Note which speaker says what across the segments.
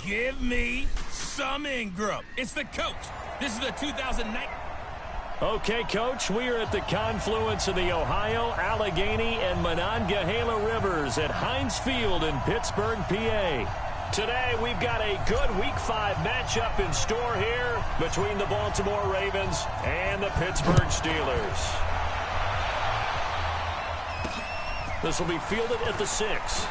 Speaker 1: Give me some Ingram. It's the coach. This is the 2009.
Speaker 2: Okay, Coach, we are at the confluence of the Ohio, Allegheny, and Monongahela Rivers at Heinz Field in Pittsburgh, PA. Today, we've got a good Week 5 matchup in store here between the Baltimore Ravens and the Pittsburgh Steelers. This will be fielded at the 6.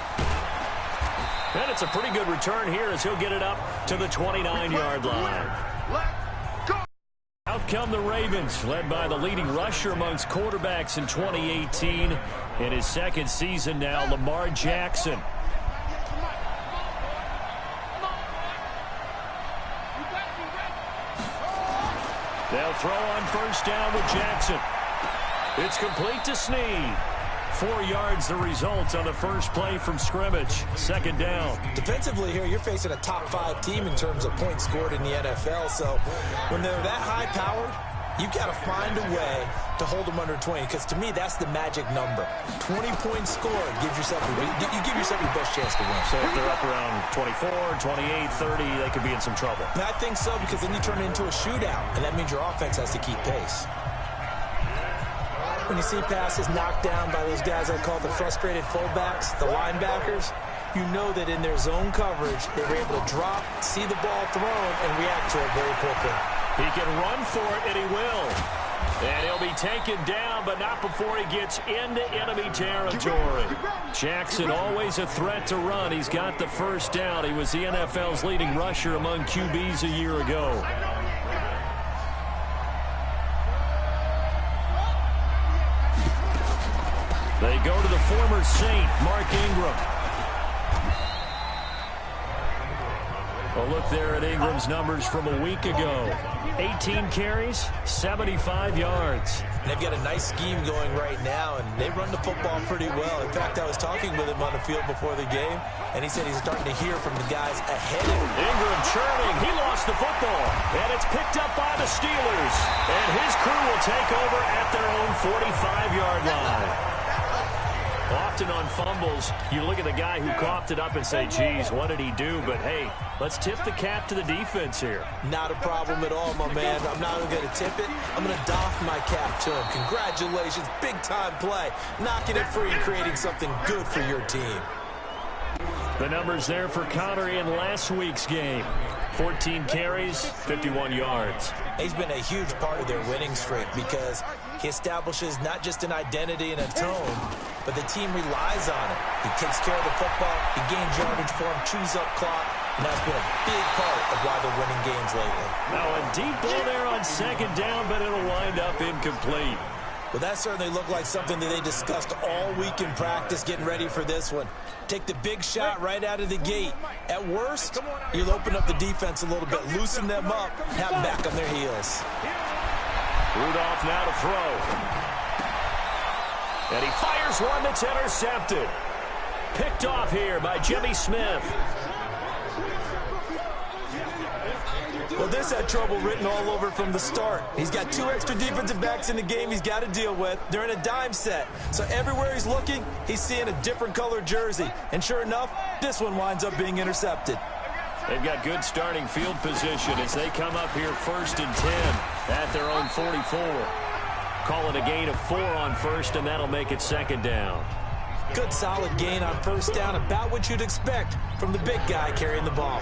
Speaker 2: And it's a pretty good return here as he'll get it up to the 29-yard line. Out come the Ravens, led by the leading rusher amongst quarterbacks in 2018. In his second season now, Lamar Jackson. They'll throw on first down with Jackson. It's complete to Snead. 4 yards the result on the first play from scrimmage. Second down.
Speaker 3: Defensively here, you're facing a top 5 team in terms of points scored in the NFL. So when they're that high-powered, you've got to find a way to hold them under 20. Because to me, that's the magic number. 20 points scored gives yourself you give yourself your best chance to win.
Speaker 2: So if they're up around 24, 28, 30, they could be in some trouble.
Speaker 3: And I think so, because then you turn it into a shootout, and that means your offense has to keep pace. When you see passes knocked down by those guys I call the frustrated fullbacks, the linebackers, you know that in their zone coverage, they were able to drop, see the ball thrown, and react to it very quickly.
Speaker 2: He can run for it, and he will. And he'll be taken down, but not before he gets into enemy territory. Jackson always a threat to run. He's got the first down. He was the NFL's leading rusher among QBs a year ago. They go to the former Saint, Mark Ingram. A look there at Ingram's numbers from a week ago. 18 carries, 75 yards.
Speaker 3: And they've got a nice scheme going right now, and they run the football pretty well. In fact, I was talking with him on the field before the game, and he said he's starting to hear from the guys ahead of him.
Speaker 2: Ingram churning. He lost the football, and it's picked up by the Steelers. And his crew will take over at their own 45-yard line. Often on fumbles, you look at the guy who coughed it up and say, geez, what did he do? But, hey, let's tip the cap to the defense here.
Speaker 3: Not a problem at all, my man. I'm not even going to tip it. I'm going to doff my cap to him. Congratulations. Big-time play. Knocking it free and creating something good for your team.
Speaker 2: The numbers there for Conner in last week's game. 14 carries, 51 yards.
Speaker 3: He's been a huge part of their winning streak because he establishes not just an identity and a tone, but the team relies on him. He takes care of the football, he gains yardage for him, chews up clock, and that's been a big part of why they're winning games lately.
Speaker 2: Now a deep ball there on second down, but it'll wind up incomplete.
Speaker 3: Well, that certainly looked like something that they discussed all week in practice getting ready for this one. Take the big shot right out of the gate. At worst, you'll open up the defense a little bit, loosen them up, have them back on their heels.
Speaker 2: Rudolph now to throw. And he fires one that's intercepted. Picked off here by Jimmy Smith.
Speaker 3: Well, this had trouble written all over from the start. He's got 2 extra defensive backs in the game he's got to deal with. They're in a dime set. So everywhere he's looking, he's seeing a different colored jersey. And sure enough, this one winds up being intercepted.
Speaker 2: They've got good starting field position as they come up here 1st and 10 at their own 44. Call it a gain of 4 on first, and that'll make it second down.
Speaker 3: Good solid gain on first down, about what you'd expect from the big guy carrying the ball.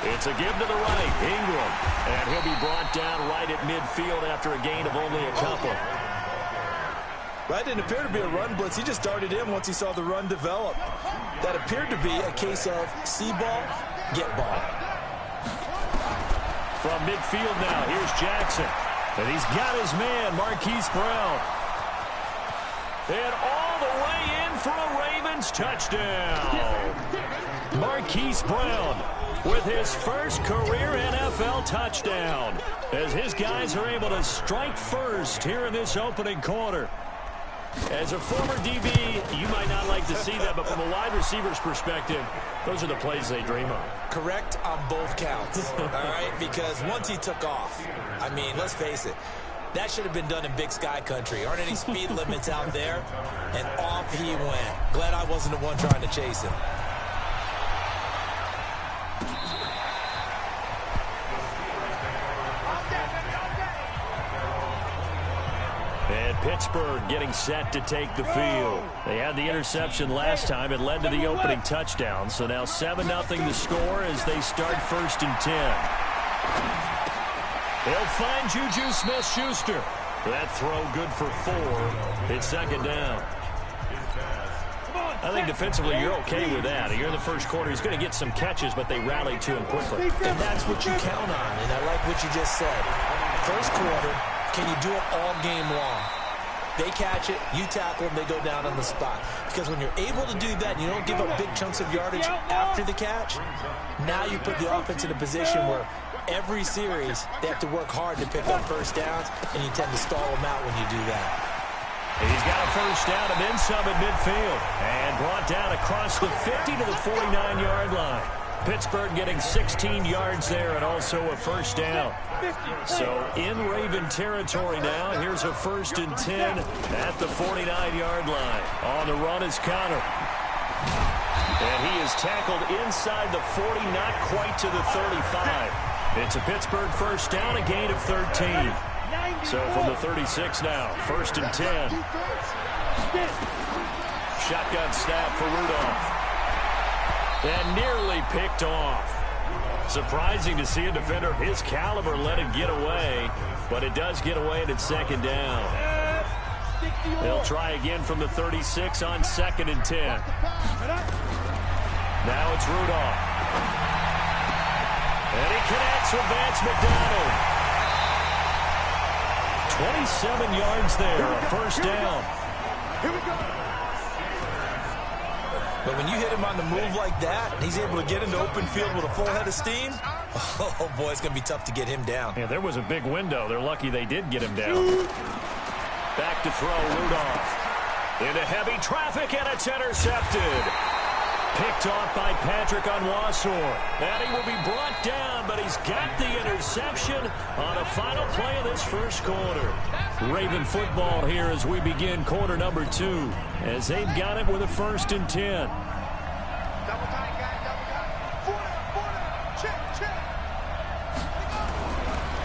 Speaker 2: It's a give to the right, Ingram. And he'll be brought down right at midfield after a gain of only a couple.
Speaker 3: That didn't appear to be a run blitz. He just darted in once he saw the run develop. That appeared to be a case of see ball, get ball.
Speaker 2: From midfield now, here's Jackson. And he's got his man, Marquise Brown. And all the way in for a Ravens touchdown. Marquise Brown with his first career NFL touchdown as his guys are able to strike first here in this opening quarter. As a former DB, you might not like to see that, but from a wide receiver's perspective, those are the plays they dream of.
Speaker 3: Correct on both counts, all right? Because once he took off, I mean, let's face it, That should have been done in Big Sky country. Aren't any speed limits out there? And off he went. Glad I wasn't the one trying to chase him.
Speaker 2: And Pittsburgh getting set to take the field. They had the interception last time. It led to the opening touchdown. So now 7-0 the score as they start 1st and 10. They'll find Juju Smith-Schuster. That throw good for 4. It's 2nd down. I think defensively you're okay with that. Here in the first quarter, he's going to get some catches, but they rallied to him quickly.
Speaker 3: And that's what you count on, and I like what you just said. First quarter, can you do it all game long? They catch it, you tackle them, they go down on the spot. Because when you're able to do that and you don't give up big chunks of yardage after the catch, now you put the offense in a position where every series they have to work hard to pick up first downs, and you tend to stall them out when you do that.
Speaker 2: He's got a first down and then some at midfield. And brought down across the 50 to the 49-yard line. Pittsburgh getting 16 yards there and also a first down. So in Raven territory now. Here's a 1st and 10 at the 49-yard line. On the run is Connor. And he is tackled inside the 40, not quite to the 35. It's a Pittsburgh first down, a gain of 13. So from the 36 now, 1st and 10. Shotgun snap for Rudolph. And nearly picked off. Surprising to see a defender of his caliber let it get away, but it does get away and it's 2nd down. They'll try again from the 36 on 2nd and 10. Now it's Rudolph. And he connects with Vance McDonald. 27 yards there, a first down.
Speaker 4: Here we go.
Speaker 3: But when you hit him on the move like that, and he's able to get into open field with a full head of steam, oh boy, it's going to be tough to get him down.
Speaker 2: Yeah, there was a big window. They're lucky they did get him down. Back to throw, Rudolph. Into heavy traffic, and it's intercepted. Picked off by Patrick Onwuasor. And he will be brought down, but he's got the interception on the final play of this first quarter. Raven football here as we begin quarter number 2, as they've got it with a 1st and 10.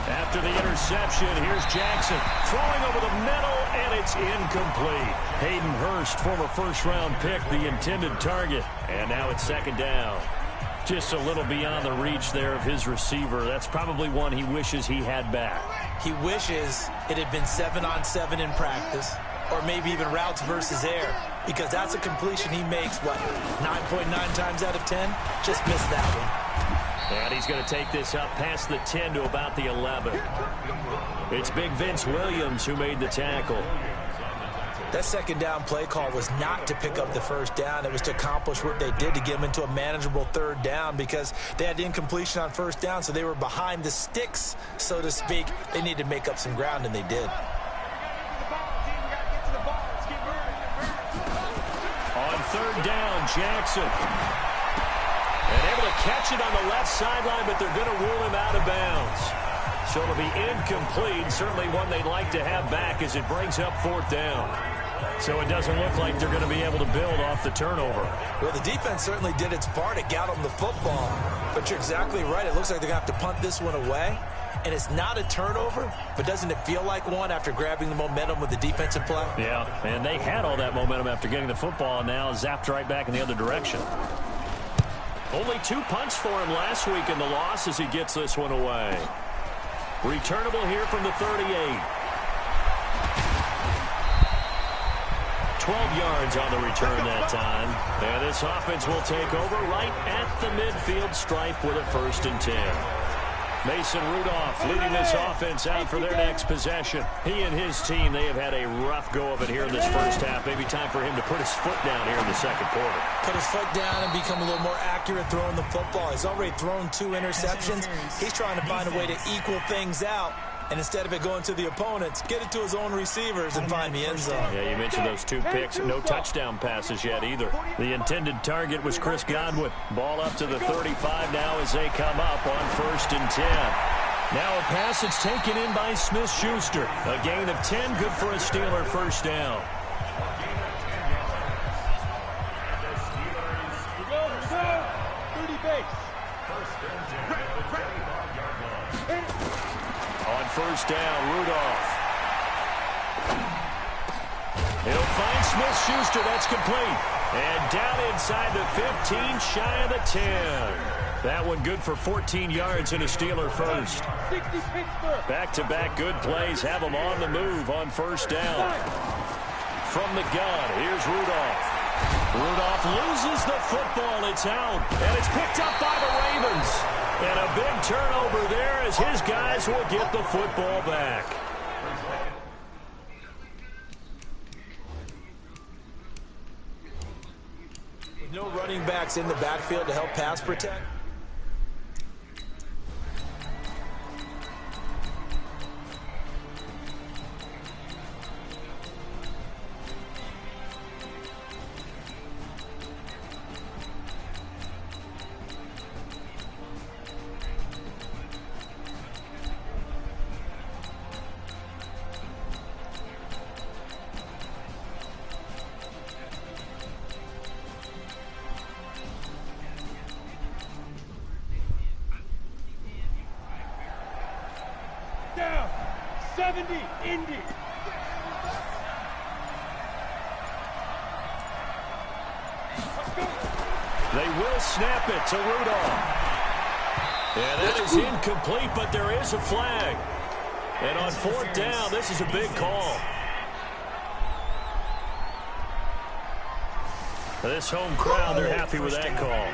Speaker 2: After the interception, here's Jackson throwing over the middle, and it's incomplete. Hayden Hurst, former first-round pick, the intended target, and now it's 2nd down. Just a little beyond the reach there of his receiver. That's probably one he wishes he had back.
Speaker 3: He wishes it had been 7-on-7 in practice, or maybe even routes versus air, because that's a completion he makes, what, 9.9 times out of 10? Just missed that one.
Speaker 2: And he's going to take this up past the 10 to about the 11. It's Big Vince Williams who made the tackle.
Speaker 3: That 2nd down play call was not to pick up the first down. It was to accomplish what they did to get them into a manageable 3rd down, because they had the incompletion on 1st down, so they were behind the sticks, so to speak. They needed to make up some ground, and they did.
Speaker 2: On 3rd down, Jackson. And able to catch it on the left sideline, but they're going to rule him out of bounds. So it'll be incomplete. Certainly one they'd like to have back as it brings up 4th down. So it doesn't look like they're going to be able to build off the turnover.
Speaker 3: Well, the defense certainly did its part. It got them the football. But you're exactly right. It looks like they're going to have to punt this one away. And it's not a turnover, but doesn't it feel like one after grabbing the momentum with the defensive play?
Speaker 2: Yeah, and they had all that momentum after getting the football, and now zapped right back in the other direction. Only 2 punts for him last week in the loss as he gets this one away. Returnable here from the 38. 12 yards on the return that time. And this offense will take over right at the midfield stripe with a 1st and 10. Mason Rudolph leading this offense out for their next possession. He and his team, they have had a rough go of it here in this first half. Maybe time for him to put his foot down here in the second quarter.
Speaker 3: Put his foot down and become a little more accurate throwing the football. He's already thrown 2 interceptions. He's trying to find a way to equal things out. And instead of it going to the opponents, get it to his own receivers and find the end zone.
Speaker 2: Yeah, you mentioned those 2 picks. No touchdown passes yet either. The intended target was Chris Godwin. Ball up to the 35 now as they come up on 1st and 10. Now a pass that's taken in by Smith-Schuster. A gain of 10, good for a Steeler first down. On first down, Rudolph. He'll find Smith-Schuster. That's complete. And down inside the 15, shy of the 10. That one good for 14 yards and a Steeler first. Back-to-back good plays have them on the move on first down. From the gun, here's Rudolph. Rudolph loses the football. It's out. And it's picked up by the Ravens. And a big turnover there as his guys will get the football back.
Speaker 3: With no running backs in the backfield to help pass protect.
Speaker 4: Down. 70, Indy.
Speaker 2: They will snap it to Rudolph. And that is incomplete, but there is a flag. And on fourth down, this is a big call. This home crowd, they're happy with that call.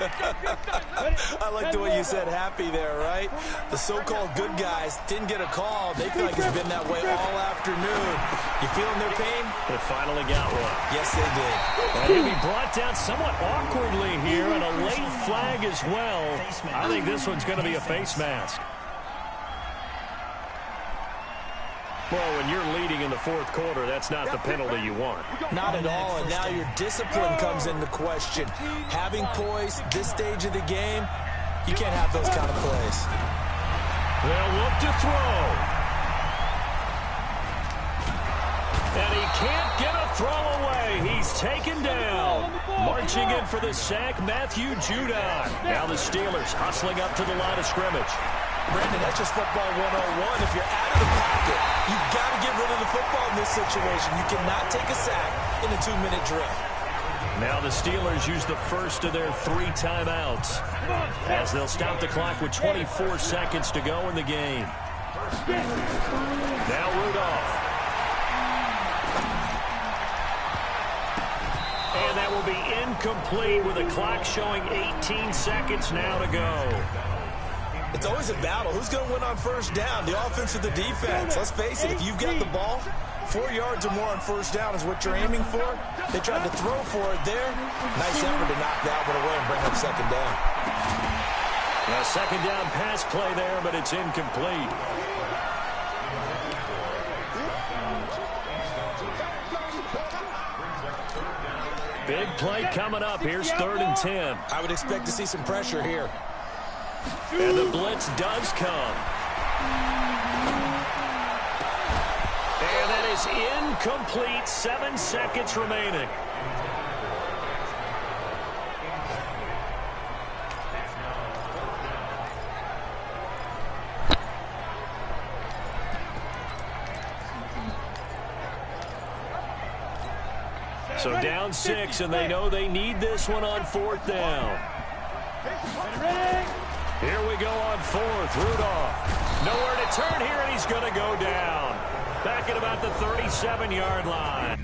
Speaker 3: I like the way you said happy there, right? The so-called good guys didn't get a call. They feel like it's been that way all afternoon. You feeling their pain?
Speaker 2: They finally got one.
Speaker 3: Yes, they did.
Speaker 2: And he'll be brought down somewhat awkwardly here, and a late flag as well. I think this one's going to be a face mask. Well, when you're leading in the fourth quarter, that's not the penalty you want.
Speaker 3: Not at all, and now your discipline comes into question. Having poise this stage of the game, you can't have those kind of plays.
Speaker 2: They'll look to throw. And he can't get a throw away. He's taken down. Marching in for the sack, Matthew Judon. Now the Steelers hustling up to the line of scrimmage.
Speaker 3: Brandon, that's just football 101. If you're out of the pocket, you've got to get rid of the football in this situation. You cannot take a sack in a 2-minute drill.
Speaker 2: Now the Steelers use the first of their 3 timeouts as they'll stop the clock with 24 seconds to go in the game. Now Rudolph. And that will be incomplete with the clock showing 18 seconds now to go.
Speaker 3: It's always a battle. Who's going to win on first down, the offense or the defense? Let's face it, if you've got the ball, 4 yards or more on first down is what you're aiming for. They tried to throw for it there. Nice effort to knock that one away and bring up second down.
Speaker 2: A second down pass play there, but it's incomplete. Big play coming up. Here's 3rd and 10.
Speaker 3: I would expect to see some pressure here.
Speaker 2: And the blitz does come. And that is incomplete. 7 seconds remaining. So down 6, and they know they need this one on 4th down. Here we go on 4th. Rudolph. Nowhere to turn here, and he's going to go down. Back at about the 37-yard line.